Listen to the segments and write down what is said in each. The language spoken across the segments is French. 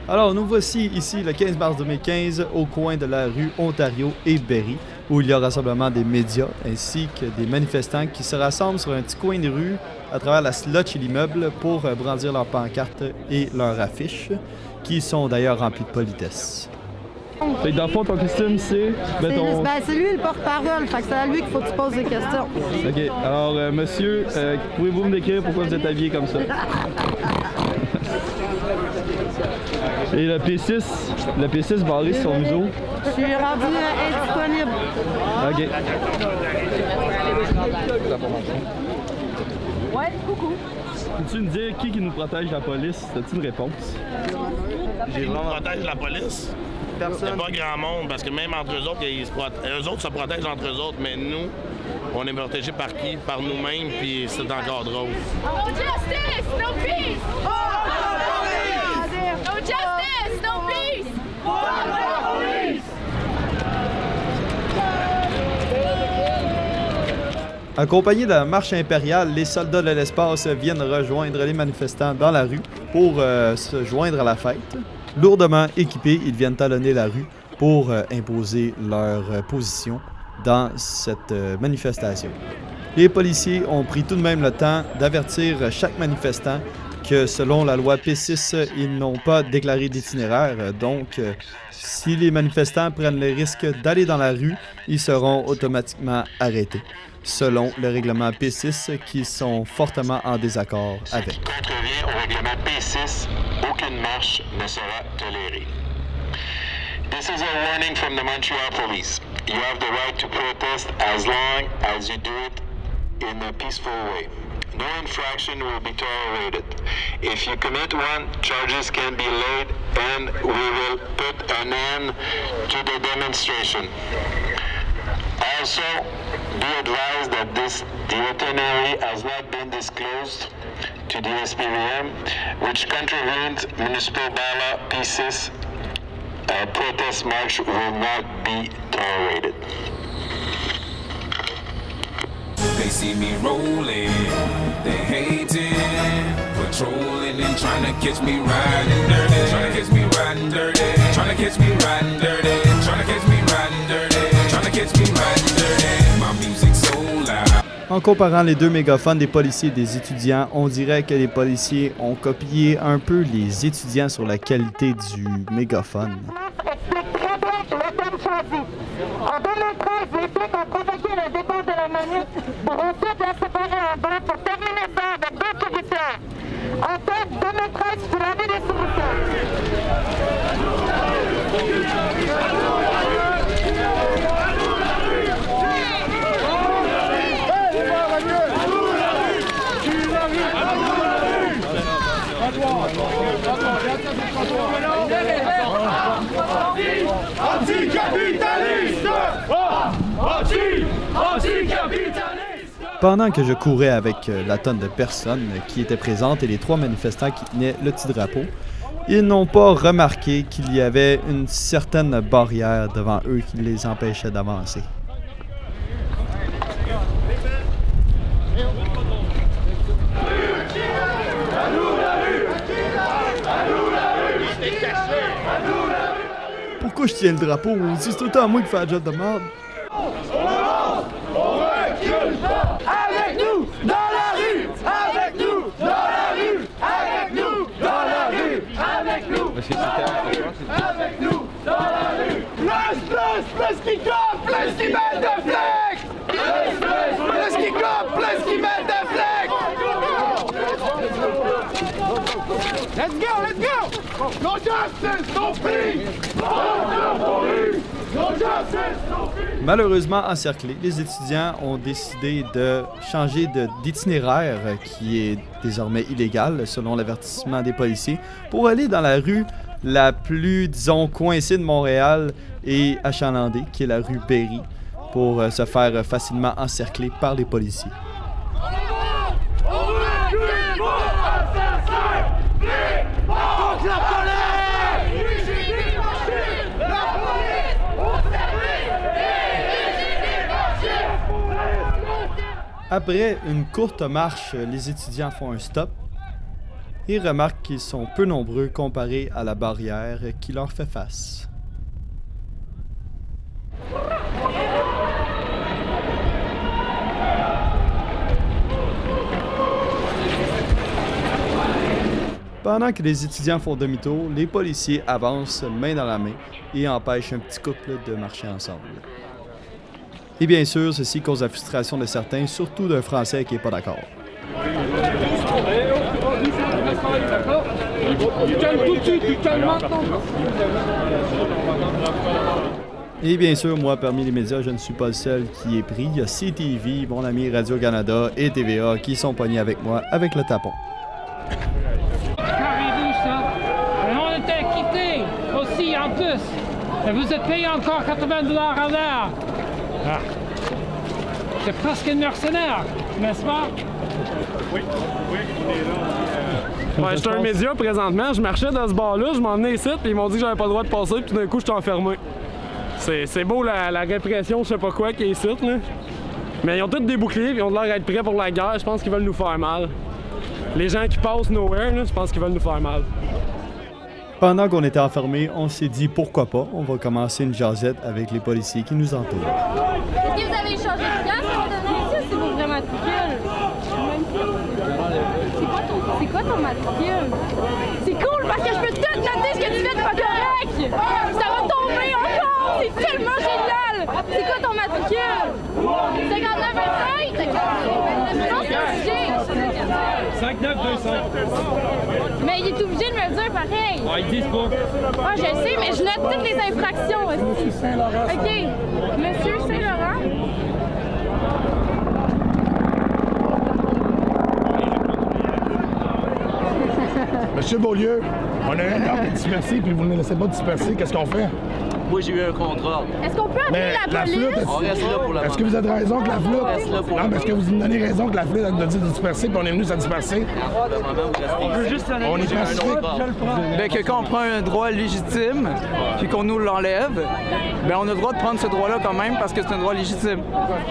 Alors, nous voici ici le 15 mars 2015 au coin de la rue Ontario et Berry, où il y a rassemblement des médias ainsi que des manifestants qui se rassemblent sur un petit coin de rue à travers la slot chez l'immeuble pour brandir leurs pancartes et leurs affiches, qui sont d'ailleurs remplies de politesse. Fait que dans le fond, ton costume, c'est... C'est lui le porte-parole, fait que c'est à lui qu'il faut que tu poses des questions. OK. Alors, monsieur, pouvez-vous me décrire pourquoi vous êtes habillé comme ça? Et le P6 barré sur son museau? Je suis rendu indisponible. OK. Ouais, coucou. Peux-tu me dire qui nous protège de la police? As-tu une réponse? Qui nous protège de la police? Personne. Il n'y a pas grand monde, parce que même entre eux autres, eux autres se protègent entre eux autres, mais nous, on est protégés par qui? Par nous-mêmes, puis c'est encore drôle. No justice, no peace! No justice, no peace! Accompagnés de la marche impériale, les soldats de l'espace viennent rejoindre les manifestants dans la rue pour se joindre à la fête. Lourdement équipés, ils viennent talonner la rue pour imposer leur position dans cette manifestation. Les policiers ont pris tout de même le temps d'avertir chaque manifestant que selon la loi P6, ils n'ont pas déclaré d'itinéraire. Donc, si les manifestants prennent le risque d'aller dans la rue, ils seront automatiquement arrêtés, selon le règlement P6 qui sont fortement en désaccord avec. Ce qui contrevient au règlement P6, aucune marche ne sera tolérée. This is a warning from the Montreal Police. You have the right to protest as long as you do it in a peaceful way. No infraction will be tolerated. If you commit one, charges can be laid and we will put an end to the demonstration. Also, be advised that the itinerary has not been disclosed to the SPVM, which contravenes Municipal Bylaw P6. A protest march will not be tolerated. They see me rolling, they hating, patrolling and trying to catch me riding dirty, trying to catch me riding dirty, trying to catch me riding dirty, trying to catch me riding dirty, trying to catch me riding dirty. My music's so loud. En comparant les deux mégaphones des policiers et des étudiants, on dirait que les policiers ont copié un peu les étudiants sur la qualité du mégaphone. En 2013, les flics ont provoqué le départ de la manif pour ensuite la séparer en deux pour terminer ça avec deux policiers. En fait, 2013, je suis l'année des Pendant que je courais avec la tonne de personnes qui étaient présentes et les trois manifestants qui tenaient le petit drapeau, ils n'ont pas remarqué qu'il y avait une certaine barrière devant eux qui les empêchait d'avancer. Pourquoi je tiens le drapeau? C'est tout le temps à moi qui fais la job de merde. Avec nous, dans la rue! Avec nous, dans la rue! Avec nous, dans la rue! Avec nous! Avec nous, dans la rue! Plus qui compte, plus qui met de flex! Plus qui compte, plus qui met de flex! Let's go! No justice, no peace! No justice, no peace! Malheureusement encerclés, les étudiants ont décidé de changer d'itinéraire qui est désormais illégal selon l'avertissement des policiers pour aller dans la rue la plus, disons, coincée de Montréal et achalandée, qui est la rue Berry, pour se faire facilement encercler par les policiers. Après une courte marche, les étudiants font un stop et remarquent qu'ils sont peu nombreux comparés à la barrière qui leur fait face. Pendant que les étudiants font demi-tour, les policiers avancent main dans la main et empêchent un petit couple de marcher ensemble. Et bien sûr, ceci cause la frustration de certains, surtout d'un Français qui n'est pas d'accord. Et bien sûr, moi, parmi les médias, je ne suis pas le seul qui est pris. Il y a CTV, mon ami Radio-Canada et TVA qui sont pognés avec moi avec le tapon. On était quittés aussi en plus. Et vous êtes payé encore 80 $ à l'heure. Ah. C'est presque un mercenaire, n'est-ce pas? Oui, on est là. Ouais, j'étais un média présentement, je marchais dans ce bar-là, je m'en venais ici, puis ils m'ont dit que j'avais pas le droit de passer, puis tout d'un coup, j'étais enfermé. C'est beau la répression, je sais pas quoi, qui est ici, là. Mais ils ont tous des boucliers, puis ils ont l'air d'être prêts pour la guerre, je pense qu'ils veulent nous faire mal. Les gens qui passent nowhere, là, je pense qu'ils veulent nous faire mal. Pendant qu'on était enfermés, on s'est dit pourquoi pas, on va commencer une jasette avec les policiers qui nous entourent. Est-ce que vous avez changé de place pour devenir ici? C'est vos vrais matricules? C'est quoi ton matricule? C'est cool parce que je peux tout noter ce que tu fais de pas correct! Ça va tomber encore! C'est tellement génial! C'est quoi ton matricule? 5925? Non, c'est obligé! 5925. Mais il est obligé de me le dire pareil! Ouais, ils disent pas. Ah, je sais, mais je note toutes les infractions aussi. OK. Monsieur Saint-Laurent? Monsieur Beaulieu, on a un ordre de disperser, puis vous ne laissez pas disperser. Qu'est-ce qu'on fait? Moi, j'ai eu un contrat. Est-ce qu'on peut appeler la police? On reste là pour la Est-ce que vous avez raison que la flotte... reste là pour Non, mais est-ce que vous me donnez raison que la flotte a dit de disperser, puis on est venu à disperser? On est pacifique. Ben, que quand on prend un droit légitime, puis qu'on nous l'enlève, ben on a le droit de prendre ce droit-là quand même, parce que c'est un droit légitime.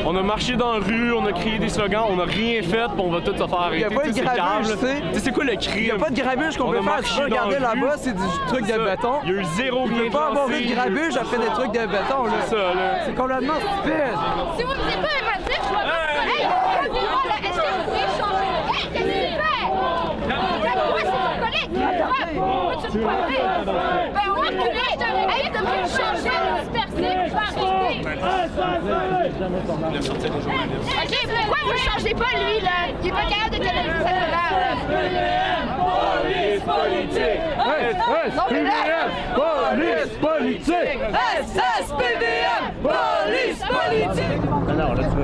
On a marché dans la rue, on a crié des slogans, on n'a rien fait, puis on va tout se faire arrêter. Il n'y a pas de grabuge, tu sais. C'est quoi le crime? Il n'y a pas de grabuge qu'on peut faire. Tu peux regarder là-bas, c'est du truc de béton. Il y a eu zéro Il ne peut pas avoir eu de grabuge après des trucs de béton, là. C'est ça, là. C'est complètement stupide. Si vous ne me dites pas un matin, je vois pas. Hey, est-ce que vous pouvez changer? Hey, qu'est-ce que tu fais? Toi, c'est ton collègue qui est grave. Pourquoi tu me parles? Ben, on va reculer. Hey, t'as pu changer, de disperser, tu vas arrêter. OK, pourquoi vous ne changez pas, lui, là? Il est pas capable de canaliser sa colère, Police politique! SSPDM! Police politique! SSPDM! Police politique! Alors, là, tu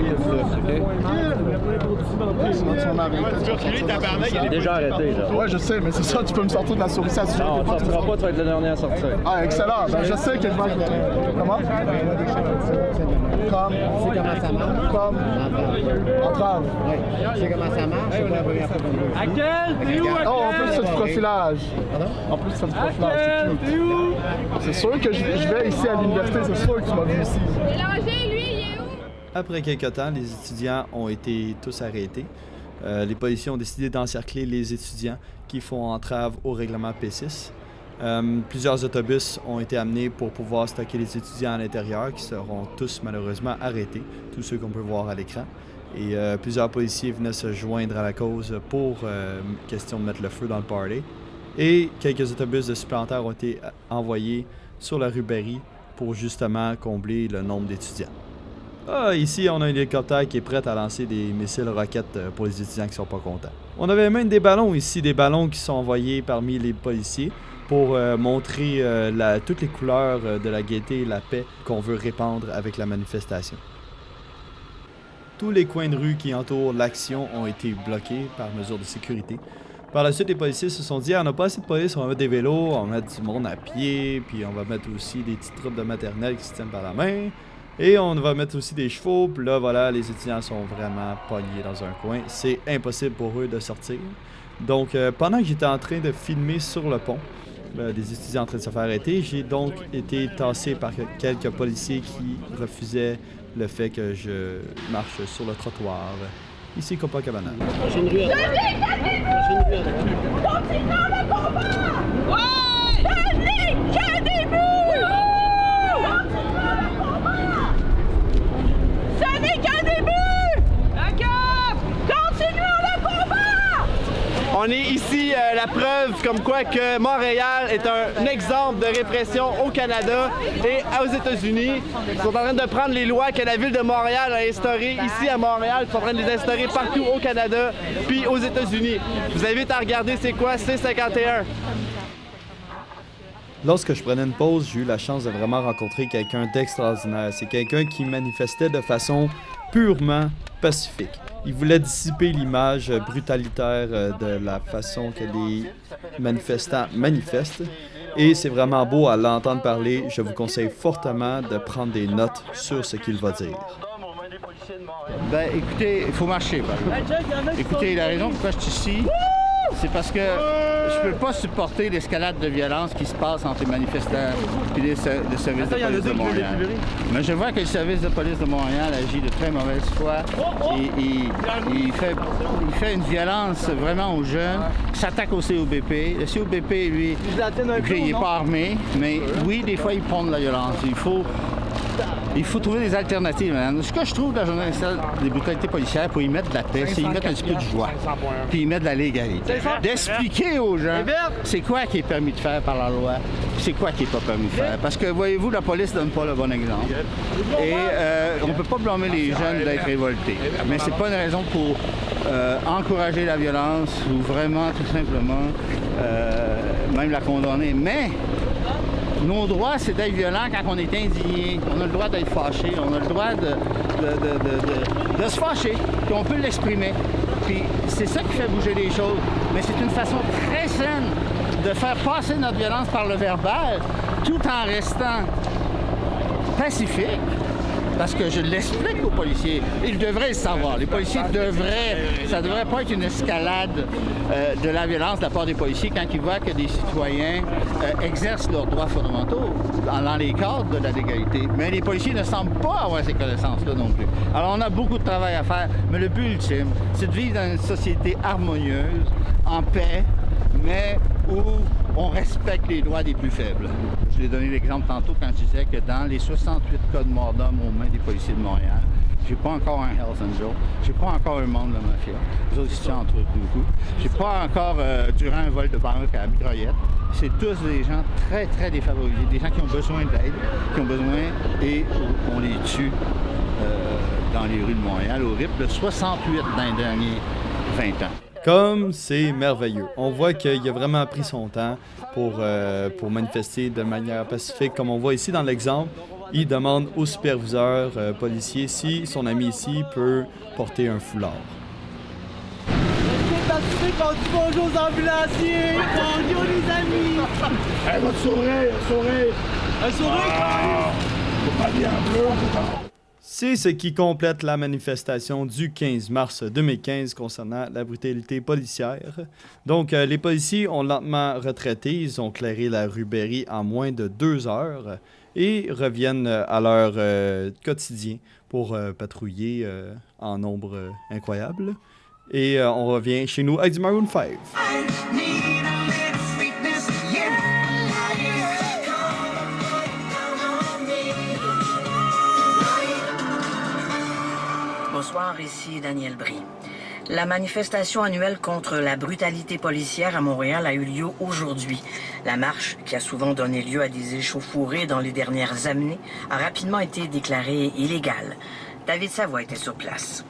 Il est déjà arrêté, là. Ouais, je sais, mais c'est ça, tu peux me sortir de la souris. Ça, Non, on ne sortira pas, tu vas être le dernier à sortir. Ah, excellent. Ben, je sais que je vais arrêter. Comment? Comme. C'est comment ça marche? Comme. Entrave. Oui. C'est comment ça marche? C'est pas la première fois qu'on le À quel? T'es où? Oh, en plus, c'est du profilage. Pardon? En plus, c'est du profilage. C'est cute. C'est sûr que je vais ici à l'université, c'est sûr que tu m'as vu ici. Mélangez, lui, il est où? Après quelques temps, les étudiants ont été tous arrêtés. Les policiers ont décidé d'encercler les étudiants qui font entrave au règlement P6. Plusieurs autobus ont été amenés pour pouvoir stocker les étudiants à l'intérieur, qui seront tous malheureusement arrêtés, tous ceux qu'on peut voir à l'écran. Et plusieurs policiers venaient se joindre à la cause pour question de mettre le feu dans le party. Et quelques autobus de supplémentaires ont été envoyés sur la rue Berry pour justement combler le nombre d'étudiants. Ah, ici, on a un hélicoptère qui est prêt à lancer des missiles roquettes pour les étudiants qui sont pas contents. On avait même des ballons ici, des ballons qui sont envoyés parmi les policiers pour montrer toutes les couleurs de la gaieté et la paix qu'on veut répandre avec la manifestation. Tous les coins de rue qui entourent l'action ont été bloqués par mesure de sécurité. Par la suite, les policiers se sont dit « on n'a pas assez de police, on va mettre des vélos, on va mettre du monde à pied, puis on va mettre aussi des petites troupes de maternelle qui se tiennent par la main. » Et on va mettre aussi des chevaux, puis là, voilà, les étudiants sont vraiment pognés dans un coin. C'est impossible pour eux de sortir. Donc, pendant que j'étais en train de filmer sur le pont, des étudiants en train de se faire arrêter, j'ai donc été tassé par quelques policiers qui refusaient le fait que je marche sur le trottoir ici Copacabana. Continuons le combat! Ouais! Ce n'est qu'un début! Continuons le combat! Ce n'est qu'un début! D'accord! Continuons le combat! On est ici la preuve comme quoi que Montréal est un exemple de répression au Canada et aux États-Unis. Ils sont en train de prendre les lois que la ville de Montréal a instaurées ici à Montréal. Ils sont en train de les instaurer partout au Canada puis aux États-Unis. Je vous invite à regarder c'est quoi C-51. Lorsque je prenais une pause, j'ai eu la chance de vraiment rencontrer quelqu'un d'extraordinaire. C'est quelqu'un qui manifestait de façon purement pacifique. Il voulait dissiper l'image brutalitaire de la façon que les manifestants manifestent. Et c'est vraiment beau à l'entendre parler. Je vous conseille fortement de prendre des notes sur ce qu'il va dire. Ben, écoutez, il faut marcher. Écoutez, la raison pourquoi je suis ici, c'est parce que je peux pas supporter l'escalade de violence qui se passe entre les manifestants et le service de police de Montréal. Mais je vois que le service de police de Montréal agit de très mauvaise foi et il fait une violence vraiment aux jeunes, s'attaque au COBP. Le COBP, lui, il n'est pas armé, mais oui, des fois, il prend de la violence. Il faut trouver des alternatives. Ce que je trouve de la journée des brutalités policières, pour y mettre de la paix, c'est y mettre un petit peu de joie, puis y mettre de la légalité. D'expliquer aux gens c'est quoi qui est permis de faire par la loi, c'est quoi qui n'est pas permis de faire. Parce que, voyez-vous, la police ne donne pas le bon exemple. Et on ne peut pas blâmer les jeunes d'être révoltés. Mais c'est pas une raison pour encourager la violence ou vraiment, tout simplement, même la condamner. Mais nos droits, c'est d'être violent quand on est indigné. On a le droit d'être fâché. On a le droit de se fâcher. Puis on peut l'exprimer. Puis c'est ça qui fait bouger les choses. Mais c'est une façon très saine de faire passer notre violence par le verbal, tout en restant pacifique. Parce que je l'explique aux policiers. Ils devraient le savoir. Les policiers devraient... Ça ne devrait pas être une escalade de la violence de la part des policiers quand ils voient que des citoyens exercent leurs droits fondamentaux dans les cadres de la légalité. Mais les policiers ne semblent pas avoir ces connaissances-là non plus. Alors on a beaucoup de travail à faire, mais le but ultime, c'est de vivre dans une société harmonieuse, en paix, mais où on respecte les droits des plus faibles. Je l'ai donné l'exemple tantôt quand je disais que dans les 68 cas de mort d'homme aux mains des policiers de Montréal, j'ai pas encore un Hells Angel, j'ai pas encore un membre de la mafia, les autres se tuent entre eux beaucoup, j'ai pas encore durant un vol de banque à mitraillette. C'est tous des gens très, très défavorisés, des gens qui ont besoin d'aide, qui ont besoin et on les tue dans les rues de Montréal au rythme de 68 dans les derniers 20 ans. Comme c'est merveilleux. On voit qu'il a vraiment pris son temps pour manifester de manière pacifique. Comme on voit ici dans l'exemple, il demande au superviseur policier si son ami ici peut porter un foulard. C'est pacifique, on dit bonjour aux ambulanciers, bonjour les amis. Hey, votre sourire, Un sourire, faut pas bien bleu, C'est ce qui complète la manifestation du 15 mars 2015 concernant la brutalité policière. Donc, les policiers ont lentement retraité. Ils ont clairé la rue Berry en moins de 2 heures et reviennent à leur quotidien pour patrouiller en nombre incroyable. Et on revient chez nous avec du Maroon 5. Bonsoir, ici Daniel Brie. La manifestation annuelle contre la brutalité policière à Montréal a eu lieu aujourd'hui. La marche, qui a souvent donné lieu à des échauffourées dans les dernières années, a rapidement été déclarée illégale. David Savoie était sur place.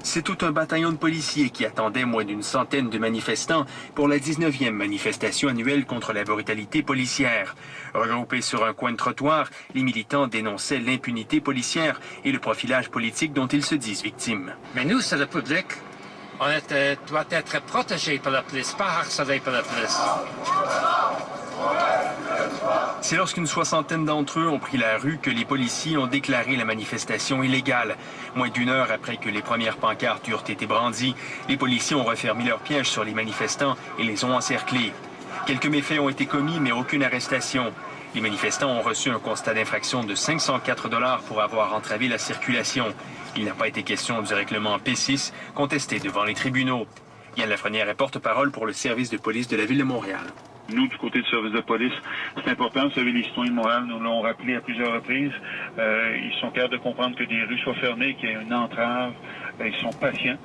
C'est tout un bataillon de policiers qui attendait moins d'une centaine de manifestants pour la 19e manifestation annuelle contre la brutalité policière. Regroupés sur un coin de trottoir, les militants dénonçaient l'impunité policière et le profilage politique dont ils se disent victimes. Mais nous, c'est le public. On doit être protégé par la police, pas harcelé par la police. C'est lorsqu'une soixantaine d'entre eux ont pris la rue que les policiers ont déclaré la manifestation illégale. Moins d'1 heure après que les premières pancartes eurent été brandies, les policiers ont refermé leurs pièges sur les manifestants et les ont encerclés. Quelques méfaits ont été commis, mais aucune arrestation. Les manifestants ont reçu un constat d'infraction de 504 $ pour avoir entravé la circulation. Il n'a pas été question du règlement P6 contesté devant les tribunaux. Yann Lafrenière est porte-parole pour le service de police de la Ville de Montréal. Nous, du côté du service de police, c'est important. Vous savez, les citoyens de Montréal nous l'ont rappelé à plusieurs reprises. Ils sont capables de comprendre que des rues soient fermées, qu'il y ait une entrave. Ils sont patients.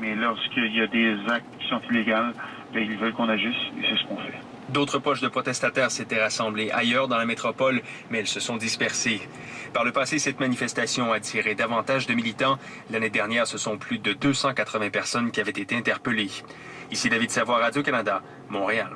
Mais lorsqu'il y a des actes qui sont illégaux, ils veulent qu'on agisse et c'est ce qu'on fait. D'autres poches de protestataires s'étaient rassemblées ailleurs dans la métropole, mais elles se sont dispersées. Par le passé, cette manifestation a attiré davantage de militants. L'année dernière, ce sont plus de 280 personnes qui avaient été interpellées. Ici David Savoie, Radio-Canada, Montréal.